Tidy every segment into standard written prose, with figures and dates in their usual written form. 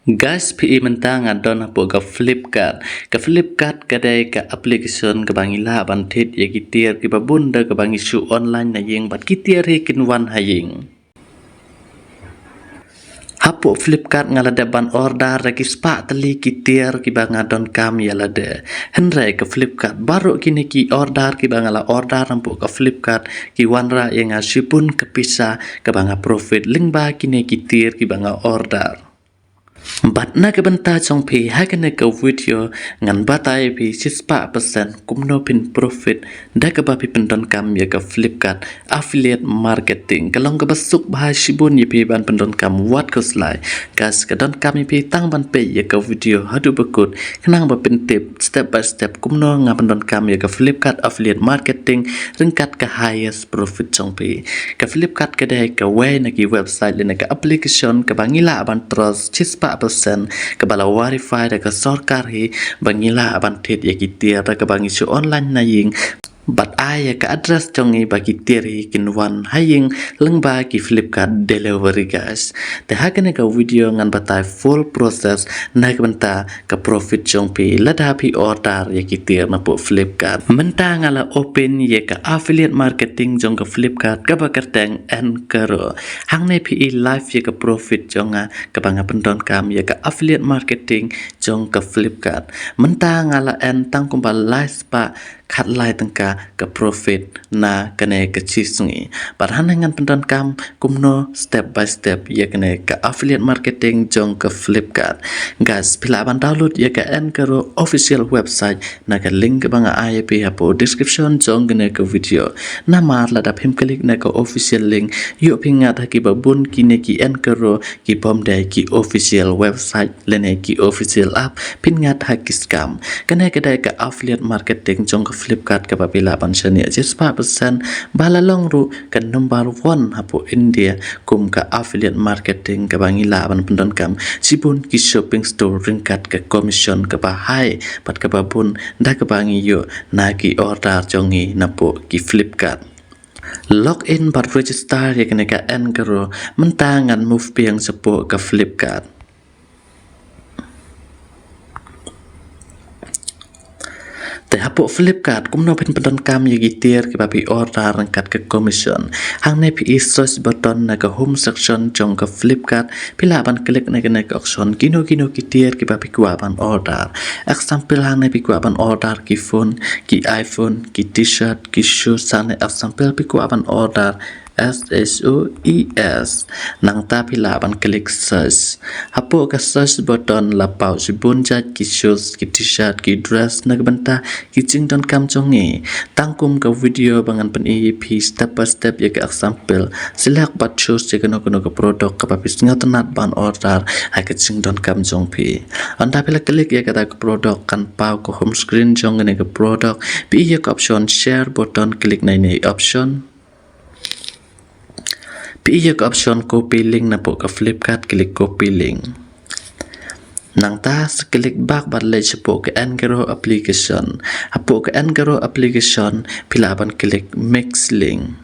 Guys, PE mentang adon apo ke Flipkart. Ke Flipkart kedai ke aplikasi ke bangila bantit ya kitir ke babunda ke bangi su online na yeng bat kitir kinwan hayeng. Hapo Flipkart ngalada ban order ragi spa tali kitir ki bangadon kam yalade. Henry ke Flipkart baru kini ki order ki bangala order rampu ke Flipkart ki wanra yang asipun ke Pisa ke banga profit lingba kini kitir ki banga order. Bat na ke benta chong pi hakane ke video ngan batai pi 6% kumno pin profit da ke bapi pendon kam ya ke Flipkart affiliate marketing kalong ke basuk bahai shibun ya pi ban pendon kam wat ko slai gas ke don kam pi tang ban pe ya ke video hadu bekut kenang ba pin tip step by step kumno nga pendon kam ya ke Flipkart affiliate marketing ringkat ke highest profit chong pi ke Flipkart ke dai ke way na ki website le na ke application ke bangila ban trust 6% kebala verify da ke sorkar hi bangila abantit ya kitir da ke bangi su online na ying bat aya ke address jongi bagi tiri kinwan haying lengba ki Flipkart delivery guys te hakane ke video ngan batai full process na ke benta ke profit jong pi lada pi order ya kitir na po Flipkart menta ngala open ya ke affiliate marketing jong ke Flipkart ke bakerteng EarnKaro hang ne pi live ya ke profit jonga ke banga pendon kam ya ke affiliate marketing jong ke Flipkart menta ngala en tang kumbal live spa khat lai tangka ke profit na kene ke chisungi parhanangan pendon kam kumno step by step ya kene ke affiliate marketing jong ke Flipkart guys pila ban download ya ke EarnKaro official website na ke link ke banga IP hapo description jong kene ke video na mar la da phim klik na ke official link yo pingat ki babun kine ki EarnKaro ki bom dai ki official website lene ki official app pingat haki scam kene ke dai ke affiliate marketing jong ke Flipkart ke babila panshani 6% balalong ru ke number 1 hapo India kum ke affiliate marketing ke bangila ban pendon kam sibun ki shopping store ringkat ke commission ke bahai pat ke babun da ke bangi yo na ki order jongi napo ki Flipkart login bat register ya kene ke EarnKaro mentangan move piang sepo ke Flipkart te hapo Flipkart kumno pin pendon kam ya gitir ke babi order rangkat ke commission hang ne pi search button na ke home section jong ke Flipkart pila ban klik na ke option kino gitir ke babi ku ban order example hang ne pi ku ban order ki phone ki iPhone ki t-shirt ki shoes sane example pi ku ban order SSOES nang tapi laban klik search hapo ke search button lapau sibun jat ki shoes ki t-shirt ki dress nagbenta ki jingdon kam jongi tangkum ke video bangan pen EP step by step ya ke example select bat shoes je kono ke produk ke papis ngatenat ban order ha ke jingdon kam jong pi anda pila klik ya ke produk kan pau ke home screen jong ne ke produk pi ya ke option share button klik na ini option Pilih ke option copy link na po ke Flipkart klik copy link. Nang ta klik back balik po ke EarnKaro application. Apo ke EarnKaro application pilaban klik mix link.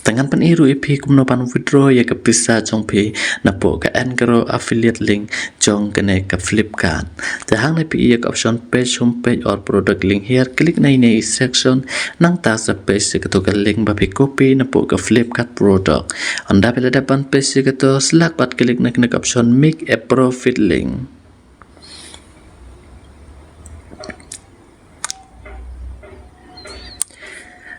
Tangan peniru IP Kumno Ban withdraw ya ke Pisa jong pi na po ke EarnKaro affiliate link jong kene ke Flipkart. Tahang na pi ya ke option page homepage or product link here klik na ini section nang ta sa page ke to ke link bapi copy na po ke Flipkart product. Anda pila dapat page ke to select bat klik na kene option make a profit link.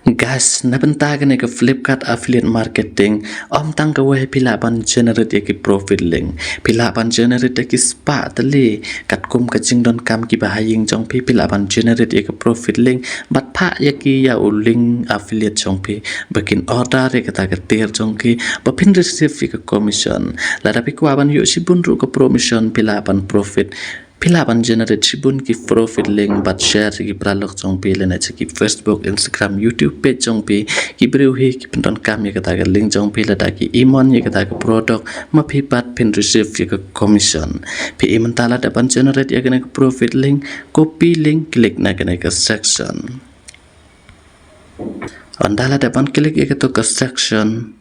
Guys, nabenta ke Flipkart affiliate marketing om tang ke weh pilaban generate ya ki profit link pilaban generate ya ki spa tali kat kum ke jingdon kam ki bahaying jong pi pilaban generate ya ki profit link bat pa ya ki ya link affiliate jong pi bakin order ya kata ke tier jong ki bapin receive ya ke commission lada pi kuaban yuk sibun ru ke promotion pilaban profit pilaban generate sibun ki profit link bat share ki pralok jong pi lena ki Facebook Instagram YouTube page jong pi ki breuhi ki penton kam ya kata link jong pi lada ki imon ya kata produk ma pi pat pin receive ya ke commission pi imon tala dapat generate ya kena profit link copy link klik na kena ke section andala dapat klik ya ke section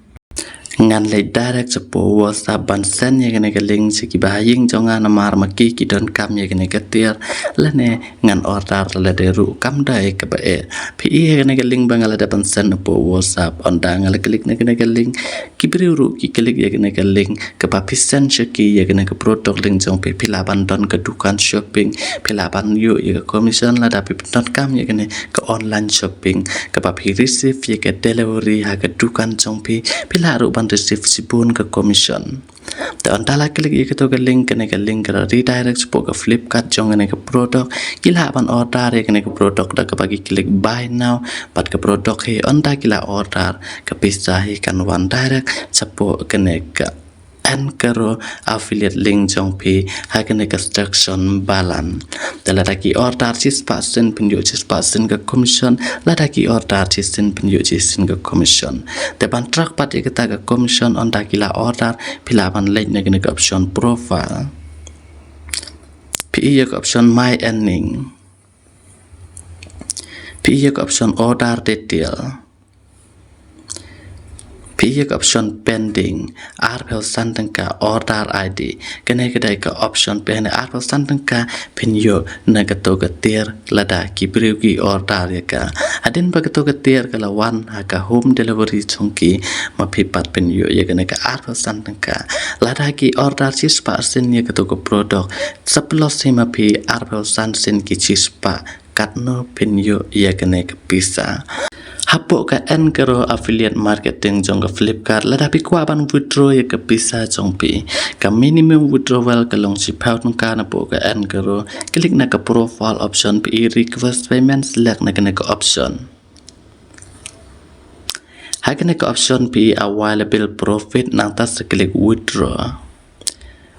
ngan le direct sepo WhatsApp ban sen ya gane link siki bahing jonga namar maki ki don kam ya gane tier lane ngan order la de ru kam dai ka ba e pi ya gane link bangala da ban sen po WhatsApp on da ngal klik na gane link ki bri ru ki klik ya gane link ka ba pisen shiki ya gane product link jong pe pilaban don ka dukan shopping pilaban yu ya commission la da pi dot kam ya gane ka online shopping ka ba pi receive ya ka delivery ha ka dukan jong pe pilaru receive sibun ke commission. Dan antara klik itu ke link kena ke link ke redirect sepo ke Flipkart jong kena ke produk kila ban order ya kena ke produk dah ke bagi klik buy now pat ke produk he anda kila order ke Pisa he kan one direct sepo kena ke EarnKaro affiliate link jong pi ha kena ke instruction balan dalam lagi order 6% penjual 6% ke commission lagi order 6% penjual 6% ke commission depan track pat kita ke commission on kila order pilaban link na kena ke option profile pi ke option my earning pi ke option order detail pi ke option pending arbel santengka order ID kena kedai ke option pending arbel santengka penyo na keto ketir lada kibriu ki order ya ka adin ba keto ketir kala wan ka home delivery chungki mapipat penyo ya kena ke arbel santengka lada ki order 6% ya keto ke produk sepelos sima pi arbel sansen ki cispa katno penyo ya kena ke Pisa Hapo ka EarnKaro affiliate marketing jong ke Flipkart la dapat kuaban withdraw ya ke Pisa jong pi ka minimum withdrawal ke long si paut ka na po ka EarnKaro klik na ke profile option pi request payment select na ke option hakene ke option pi available profit nang tas klik withdraw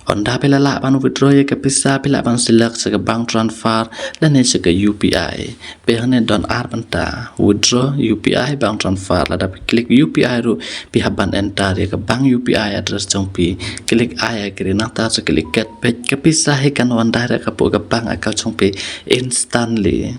Onda pila laban withdraw ya ke Pisa pila ban select se bank transfer dan se ke UPI behane don arbanta withdraw UPI bank transfer la dapat klik UPI ru pi haban enter ya ke bank UPI address jong pi klik ai kiri nata se klik get page ke Pisa he kan wan direct ke po ke bank account jong pi instantly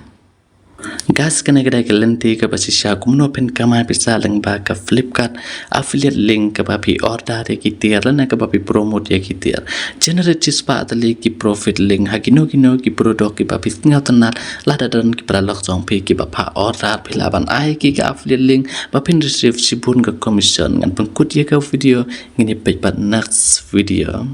Gas kena kedai ke lenti ke pasisya Kumno Ban Kamai Pisa leng ba ke Flipkart affiliate link ke babi order ya kitir lena ke babi promote ya kitir generate cispa atali ki profit link hakino ki produk ki babi tinggal tenat lada dan ki pralok jong pi ki bapa order pilaban ai ki ke affiliate link babi receive sibun ke commission ngan pengkut ya ke video ngini page next video